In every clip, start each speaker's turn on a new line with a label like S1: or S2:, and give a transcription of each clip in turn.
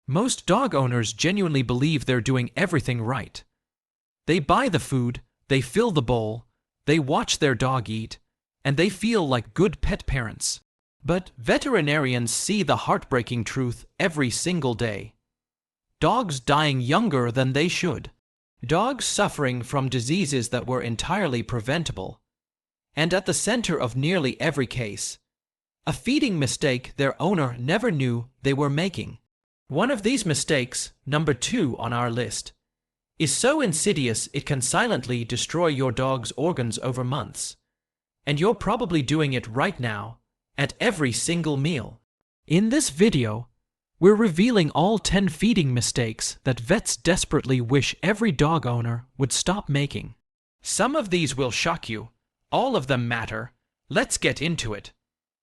S1: Most dog owners genuinely believe they're doing everything right. They buy the food, they fill the bowl, they watch their dog eat, and they feel like good pet parents. But veterinarians see the heartbreaking truth every single day. Dogs dying younger than they should. Dogs suffering from diseases that were entirely preventable. And at the center of nearly every case, a feeding mistake their owner never knew they were making. One of these mistakes, number 2 on our list, is so insidious it can silently destroy your dog's organs over months. And you're probably doing it right now, at every single meal. In this video, we're revealing all 10 feeding mistakes that vets desperately wish every dog owner would stop making. Some of these will shock you. All of them matter. Let's get into it.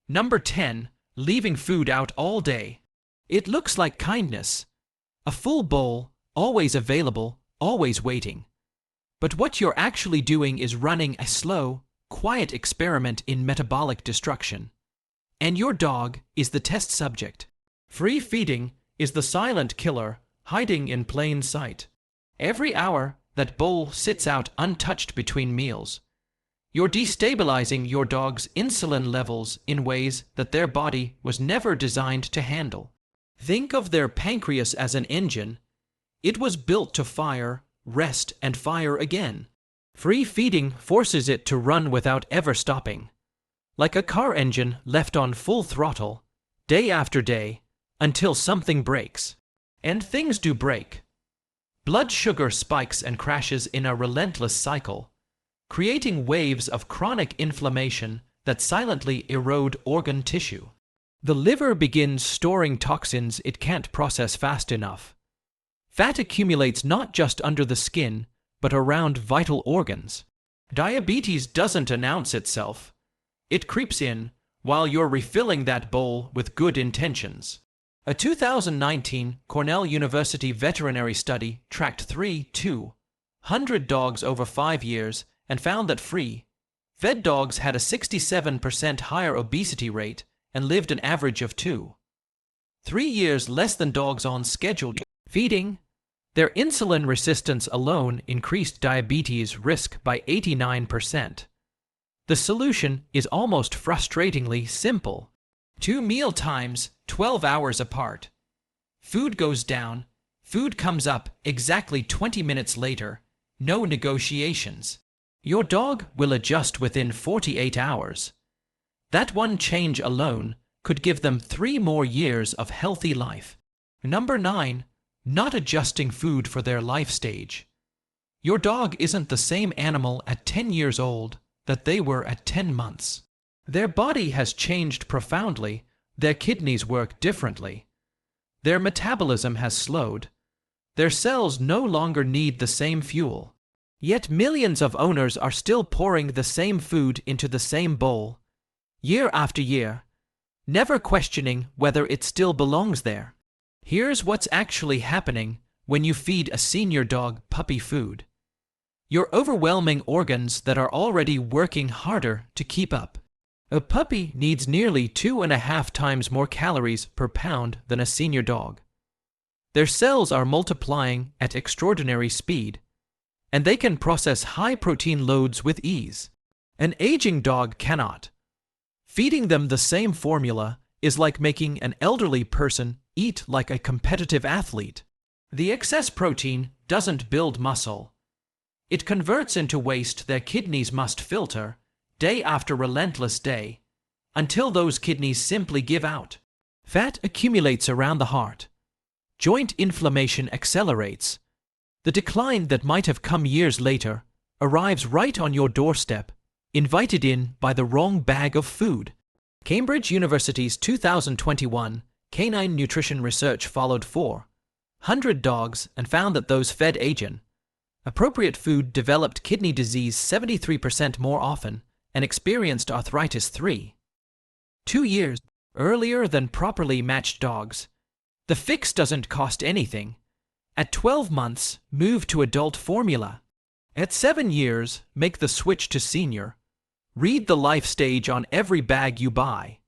S1: Number 10. Leaving food out all day. It looks like kindness. A full bowl, always available, always waiting. But what you're actually doing is running a slow, quiet experiment in metabolic destruction. And your dog is the test subject. Free feeding is the silent killer hiding in plain sight. Every hour that bowl sits out untouched between meals, you're destabilizing your dog's insulin levels in ways that their body was never designed to handle. Think of their pancreas as an engine. It was built to fire, rest, and fire again. Free feeding forces it to run without ever stopping. Like a car engine left on full throttle, day after day, until something breaks. And things do break. Blood sugar spikes and crashes in a relentless cycle, creating waves of chronic inflammation that silently erode organ tissue. The liver begins storing toxins it can't process fast enough. Fat accumulates not just under the skin, but around vital organs. Diabetes doesn't announce itself. It creeps in while you're refilling that bowl with good intentions. A 2019 Cornell University veterinary study tracked 3,200 dogs over 5 years and found that free-fed dogs had a 67% higher obesity rate and lived an average of 2-3 years less than dogs on scheduled feeding. Their insulin resistance alone increased diabetes risk by 89%. The solution is almost frustratingly simple. 2 meal times, 12 hours apart. Food goes down, food comes up exactly 20 minutes later, no negotiations. Your dog will adjust within 48 hours. That one change alone could give them 3 more years of healthy life. Number 9. Not adjusting food for their life stage. Your dog isn't the same animal at 10 years old that they were at 10 months. Their body has changed profoundly, their kidneys work differently. Their metabolism has slowed. Their cells no longer need the same fuel. Yet millions of owners are still pouring the same food into the same bowl, year after year, never questioning whether it still belongs there. Here's what's actually happening when you feed a senior dog puppy food. You're overwhelming organs that are already working harder to keep up. A puppy needs nearly 2.5 times more calories per pound than a senior dog. Their cells are multiplying at extraordinary speed, and they can process high protein loads with ease. An aging dog cannot. Feeding them the same formula is like making an elderly person eat like a competitive athlete. The excess protein doesn't build muscle. It converts into waste their kidneys must filter, day after relentless day, until those kidneys simply give out. Fat accumulates around the heart. Joint inflammation accelerates. The decline that might have come years later arrives right on your doorstep, invited in by the wrong bag of food. Cambridge University's 2021 canine nutrition research followed 400 dogs and found that those fed appropriate food developed kidney disease 73% more often and experienced arthritis 2 years earlier than properly matched dogs. The fix doesn't cost anything. At 12 months, move to adult formula. At 7 years, make the switch to senior. Read the life stage on every bag you buy.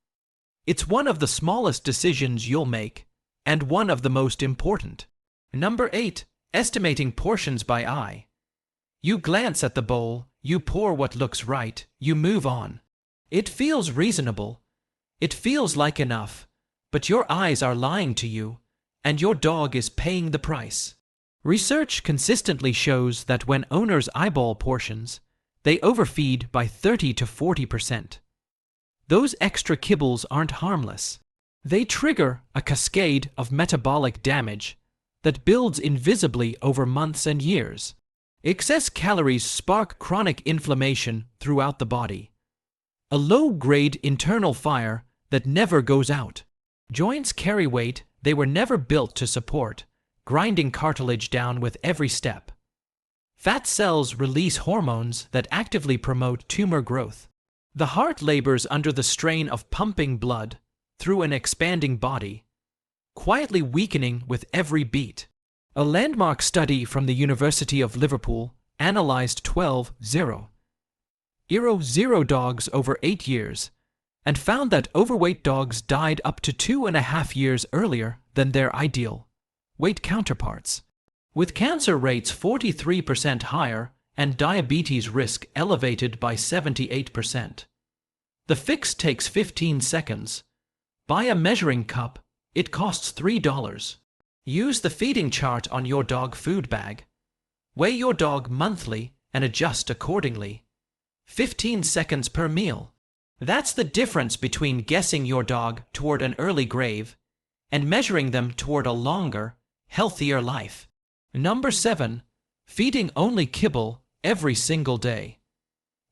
S1: It's one of the smallest decisions you'll make, and one of the most important. Number 8. Estimating portions by eye. You glance at the bowl, you pour what looks right, you move on. It feels reasonable. It feels like enough, but your eyes are lying to you, and your dog is paying the price. Research consistently shows that when owners eyeball portions, they overfeed by 30 to 40%. Those extra kibbles aren't harmless. They trigger a cascade of metabolic damage that builds invisibly over months and years. Excess calories spark chronic inflammation throughout the body, a low-grade internal fire that never goes out. Joints carry weight they were never built to support, grinding cartilage down with every step. Fat cells release hormones that actively promote tumor growth. The heart labors under the strain of pumping blood through an expanding body, quietly weakening with every beat. A landmark study from the University of Liverpool analyzed 12,000 dogs over 8 years and found that overweight dogs died up to 2.5 years earlier than their ideal weight counterparts, with cancer rates 43% higher and diabetes risk elevated by 78%. The fix takes 15 seconds. Buy a measuring cup. It costs $3. Use the feeding chart on your dog food bag. Weigh your dog monthly and adjust accordingly. 15 seconds per meal. That's the difference between guessing your dog toward an early grave and measuring them toward a longer, healthier life. Number 7. Feeding only kibble every single day.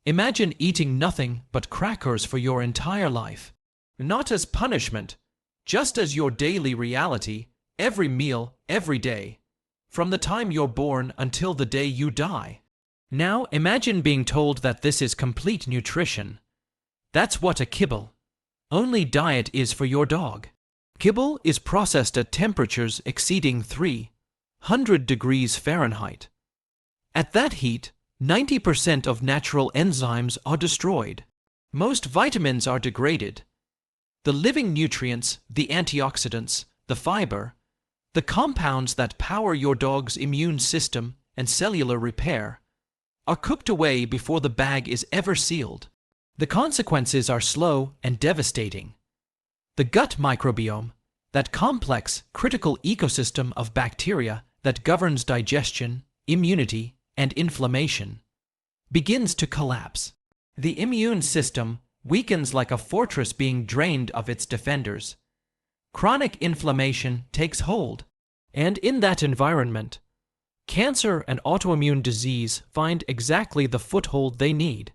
S1: Imagine eating nothing but crackers for your entire life. Not as punishment, just as your daily reality, every meal, every day, from the time you're born until the day you die. Now imagine being told that this is complete nutrition. That's what a kibble only diet is for your dog. Kibble is processed at temperatures exceeding 300 degrees Fahrenheit. At that heat, 90% of natural enzymes are destroyed. Most vitamins are degraded. The living nutrients, the antioxidants, the fiber, the compounds that power your dog's immune system and cellular repair, are cooked away before the bag is ever sealed. The consequences are slow and devastating. The gut microbiome, that complex, critical ecosystem of bacteria that governs digestion, immunity, and inflammation, begins to collapse. The immune system weakens like a fortress being drained of its defenders. Chronic inflammation takes hold, and in that environment, cancer and autoimmune disease find exactly the foothold they need.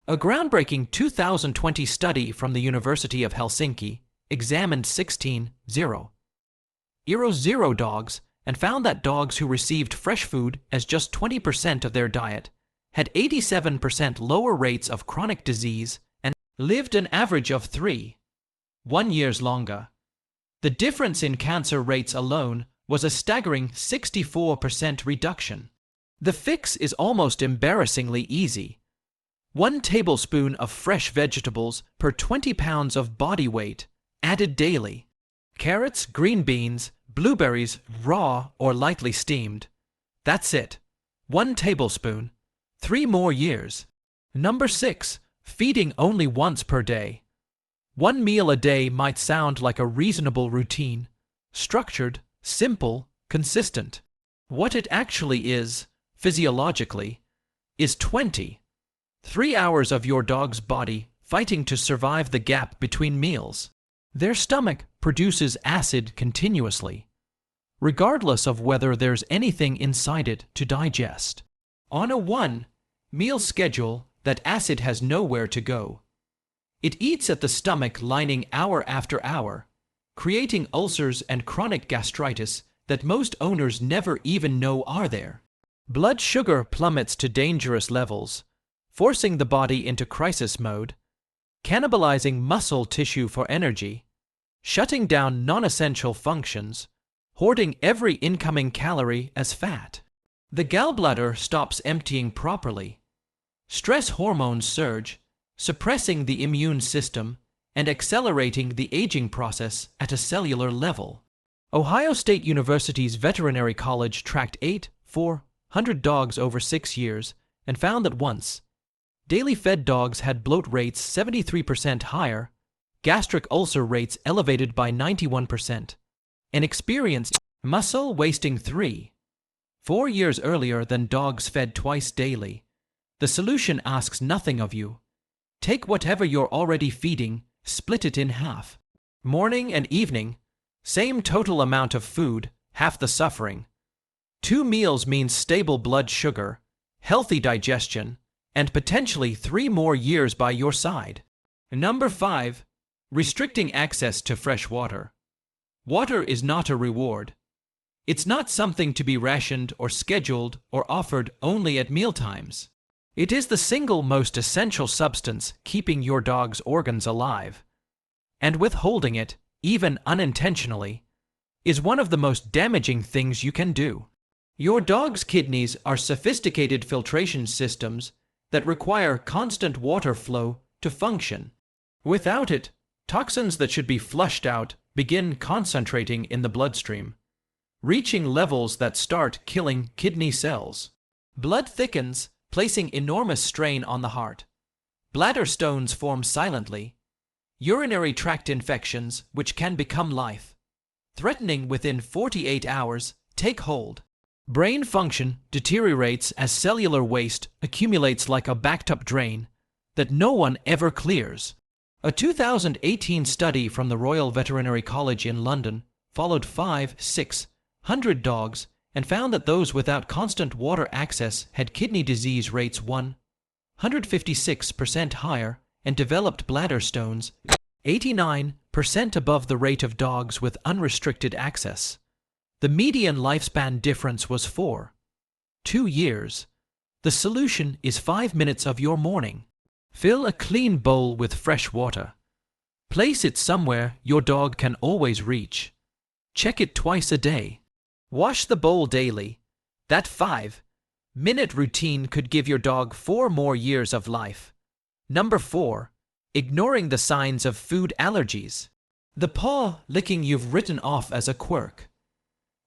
S1: A groundbreaking 2020 study from the University of Helsinki examined 16,000 dogs and found that dogs who received fresh food as just 20% of their diet had 87% lower rates of chronic disease and lived an average of 3.1 years longer. The difference in cancer rates alone was a staggering 64% reduction. The fix is almost embarrassingly easy. 1 tablespoon of fresh vegetables per 20 pounds of body weight, added daily. Carrots, green beans, blueberries, raw or lightly steamed. That's it. 1 tablespoon. 3 more years. Number 6. Feeding only once per day. 1 meal a day might sound like a reasonable routine, structured, simple, consistent. What it actually is, physiologically, is 3 hours of your dog's body fighting to survive the gap between meals. Their stomach produces acid continuously, regardless of whether there's anything inside it to digest. On a 1-meal schedule, that acid has nowhere to go. It eats at the stomach lining hour after hour, creating ulcers and chronic gastritis that most owners never even know are there. Blood sugar plummets to dangerous levels, forcing the body into crisis mode, cannibalizing muscle tissue for energy, shutting down non-essential functions, hoarding every incoming calorie as fat. The gallbladder stops emptying properly. Stress hormones surge, suppressing the immune system and accelerating the aging process at a cellular level. Ohio State University's Veterinary College tracked 400 dogs over 6 years and found that once daily fed dogs had bloat rates 73% higher, gastric ulcer rates elevated by 91%, and experienced muscle wasting 4 years earlier than dogs fed twice daily. The solution asks nothing of you. Take whatever you're already feeding, split it in half. Morning and evening, same total amount of food, half the suffering. 2 meals means stable blood sugar, healthy digestion, and potentially 3 more years by your side. Number 5. Restricting access to fresh water. Water is not a reward. It's not something to be rationed or scheduled or offered only at mealtimes. It is the single most essential substance keeping your dog's organs alive. And withholding it, even unintentionally, is one of the most damaging things you can do. Your dog's kidneys are sophisticated filtration systems that require constant water flow to function. Without it, toxins that should be flushed out begin concentrating in the bloodstream, reaching levels that start killing kidney cells. Blood thickens, placing enormous strain on the heart. Bladder stones form silently. Urinary tract infections, which can become life-threatening within 48 hours, take hold. Brain function deteriorates as cellular waste accumulates like a backed-up drain that no one ever clears. A 2018 study from the Royal Veterinary College in London followed 600 dogs and found that those without constant water access had kidney disease rates 156% higher and developed bladder stones 89% above the rate of dogs with unrestricted access. The median lifespan difference was 2 years. The solution is 5 minutes of your morning. Fill a clean bowl with fresh water. Place it somewhere your dog can always reach. Check it twice a day. Wash the bowl daily. That 5-minute routine could give your dog 4 more years of life. Number 4. Ignoring the signs of food allergies. The paw licking you've written off as a quirk.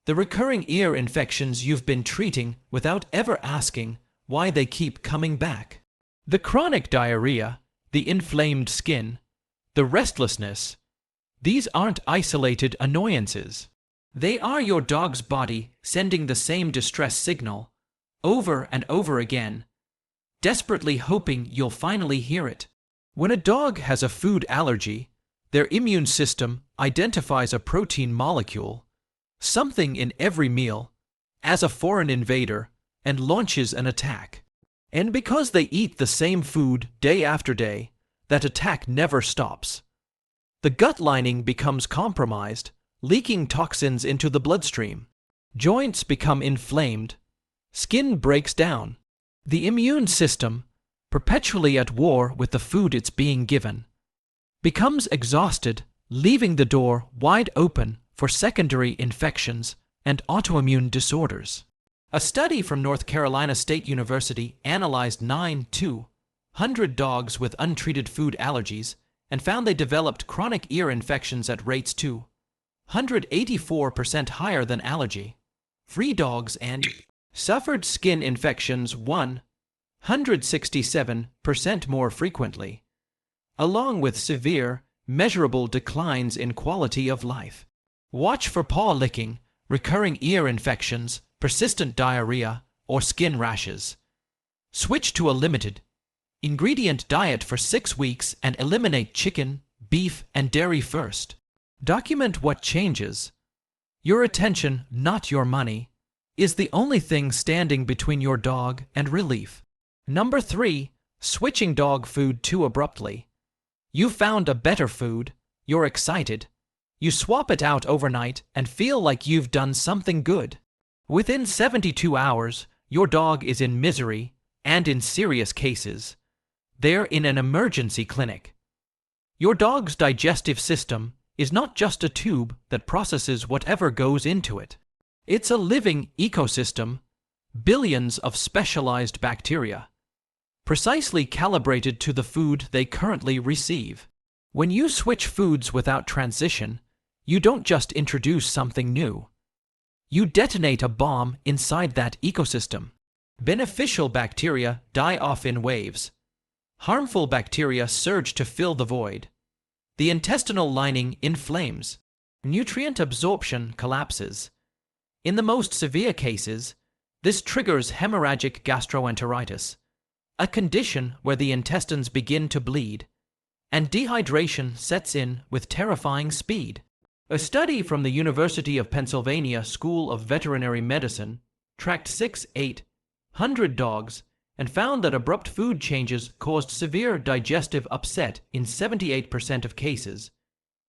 S1: The recurring ear infections you've been treating without ever asking why they keep coming back. The chronic diarrhea, the inflamed skin, the restlessness. These aren't isolated annoyances. They are your dog's body sending the same distress signal over and over again, desperately hoping you'll finally hear it. When a dog has a food allergy, their immune system identifies a protein molecule, something in every meal, as a foreign invader and launches an attack. And because they eat the same food day after day, that attack never stops. The gut lining becomes compromised, leaking toxins into the bloodstream. Joints become inflamed. Skin breaks down. The immune system, perpetually at war with the food it's being given, becomes exhausted, leaving the door wide open for secondary infections and autoimmune disorders. A study from North Carolina State University analyzed 900 dogs with untreated food allergies and found they developed chronic ear infections at rates 284% higher than allergy-free dogs and suffered skin infections 167% more frequently, along with severe, measurable declines in quality of life. Watch for paw licking, recurring ear infections, persistent diarrhea, or skin rashes. Switch to a limited ingredient diet for 6 weeks and eliminate chicken, beef, and dairy first. Document what changes. Your attention, not your money, is the only thing standing between your dog and relief. Number 3. Switching dog food too abruptly. You found a better food, you're excited. You swap it out overnight and feel like you've done something good. Within 72 hours, your dog is in misery, and in serious cases, they're in an emergency clinic. Your dog's digestive system is not just a tube that processes whatever goes into it. It's a living ecosystem, billions of specialized bacteria, precisely calibrated to the food they currently receive. When you switch foods without transition, You don't just introduce something new. You detonate a bomb inside that ecosystem. Beneficial bacteria die off in waves. Harmful bacteria surge to fill the void. The intestinal lining inflames. Nutrient absorption collapses. In the most severe cases, this triggers hemorrhagic gastroenteritis, a condition where the intestines begin to bleed, and dehydration sets in with terrifying speed. A study from the University of Pennsylvania School of Veterinary Medicine tracked 800 dogs and found that abrupt food changes caused severe digestive upset in 78% of cases,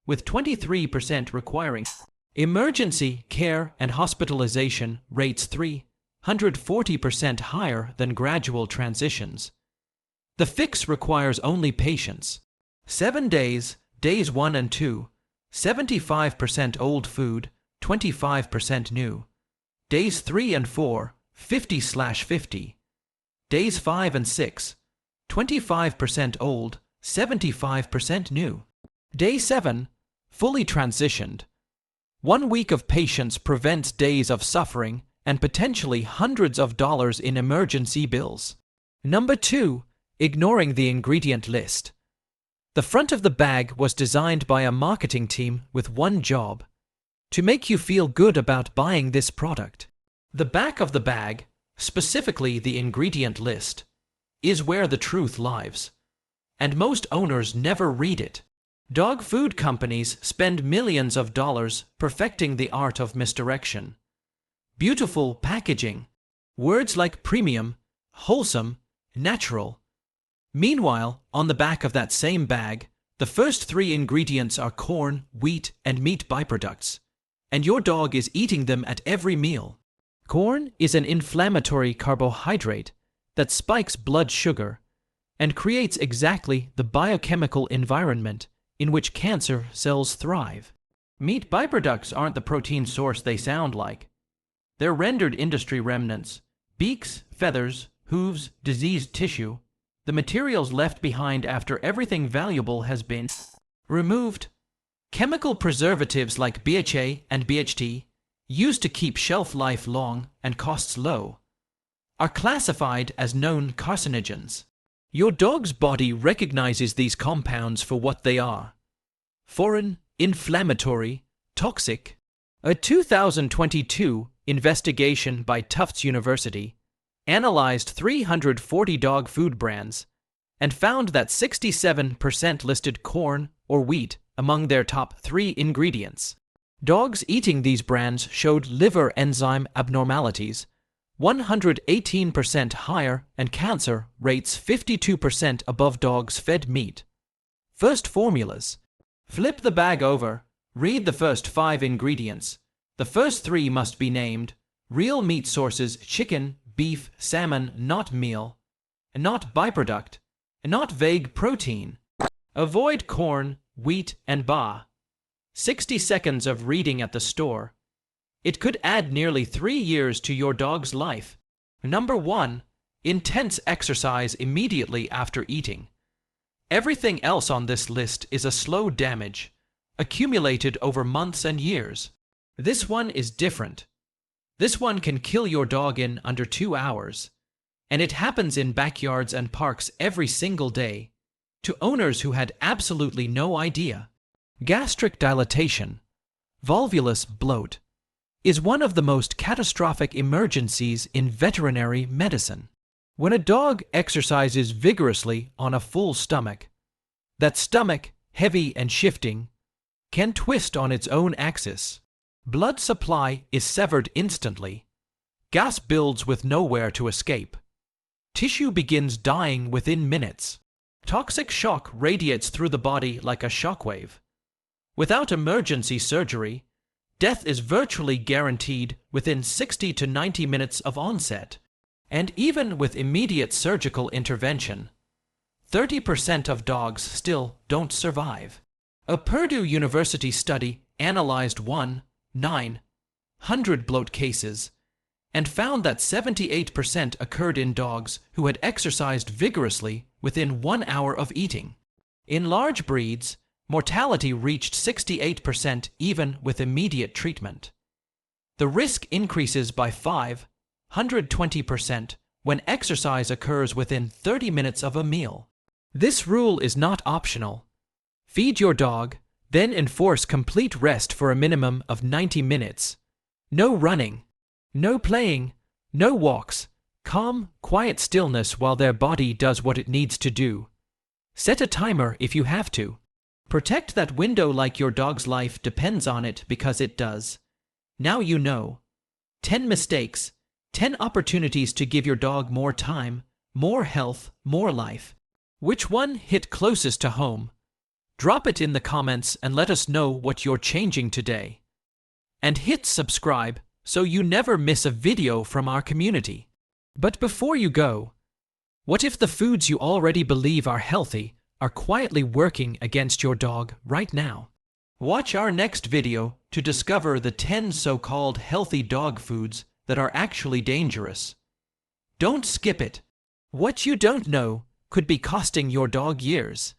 S1: with 23% requiring emergency care and hospitalization rates 340% higher than gradual transitions. The fix requires only patience. 7 days, days 1 and 2, 75% old food, 25% new. Days 3 and 4, 50/50. Days 5 and 6, 25% old, 75% new. Day 7, fully transitioned. 1 week of patience prevents days of suffering and potentially hundreds of dollars in emergency bills. Number 2, ignoring the ingredient list. The front of the bag was designed by a marketing team with one job: to make you feel good about buying this product. The back of the bag, specifically the ingredient list, is where the truth lies, and most owners never read it. Dog food companies spend millions of dollars perfecting the art of misdirection. Beautiful packaging, words like premium, wholesome, natural. Meanwhile, on the back of that same bag, the first 3 ingredients are corn, wheat, and meat byproducts, and your dog is eating them at every meal. Corn is an inflammatory carbohydrate that spikes blood sugar and creates exactly the biochemical environment in which cancer cells thrive. Meat byproducts aren't the protein source they sound like. They're rendered industry remnants: beaks, feathers, hooves, diseased tissue, the materials left behind after everything valuable has been removed. Chemical preservatives like BHA and BHT, used to keep shelf life long and costs low, are classified as known carcinogens. Your dog's body recognizes these compounds for what they are: foreign, inflammatory, toxic. A 2022 investigation by Tufts University analyzed 340 dog food brands and found that 67% listed corn or wheat among their top 3 ingredients. Dogs eating these brands showed liver enzyme abnormalities 118% higher and cancer rates 52% above dogs fed meat. First formulas. Flip the bag over, read the first 5 ingredients. The first 3 must be named: real meat sources: chicken, beef, salmon, not meal, not byproduct, not vague protein. Avoid corn, wheat, and BA. 60 seconds of reading at the store. It could add nearly 3 years to your dog's life. Number 1. Intense exercise immediately after eating. Everything else on this list is a slow damage, accumulated over months and years. This one is different. This one can kill your dog in under 2 hours, and it happens in backyards and parks every single day, to owners who had absolutely no idea. Gastric dilatation, volvulus bloat, is one of the most catastrophic emergencies in veterinary medicine. When a dog exercises vigorously on a full stomach, that stomach, heavy and shifting, can twist on its own axis. Blood supply is severed instantly. Gas builds with nowhere to escape. Tissue begins dying within minutes. Toxic shock radiates through the body like a shockwave. Without emergency surgery, death is virtually guaranteed within 60 to 90 minutes of onset. And even with immediate surgical intervention, 30% of dogs still don't survive. A Purdue University study analyzed 900 bloat cases and found that 78% occurred in dogs who had exercised vigorously within 1 hour of eating. In large breeds, Mortality reached 68% even with immediate treatment. The risk increases by 520% when exercise occurs within 30 minutes of a meal. This rule is not optional. Feed your dog, then enforce complete rest for a minimum of 90 minutes. No running, no playing, no walks, calm, quiet stillness while their body does what it needs to do. Set a timer if you have to. Protect that window like your dog's life depends on it, because it does. Now you know. 10 mistakes, 10 opportunities to give your dog more time, more health, more life. Which one hit closest to home? Drop it in the comments and let us know what you're changing today. And hit subscribe so you never miss a video from our community. But before you go, what if the foods you already believe are healthy are quietly working against your dog right now? Watch our next video to discover the 10 so-called healthy dog foods that are actually dangerous. Don't skip it. What you don't know could be costing your dog years.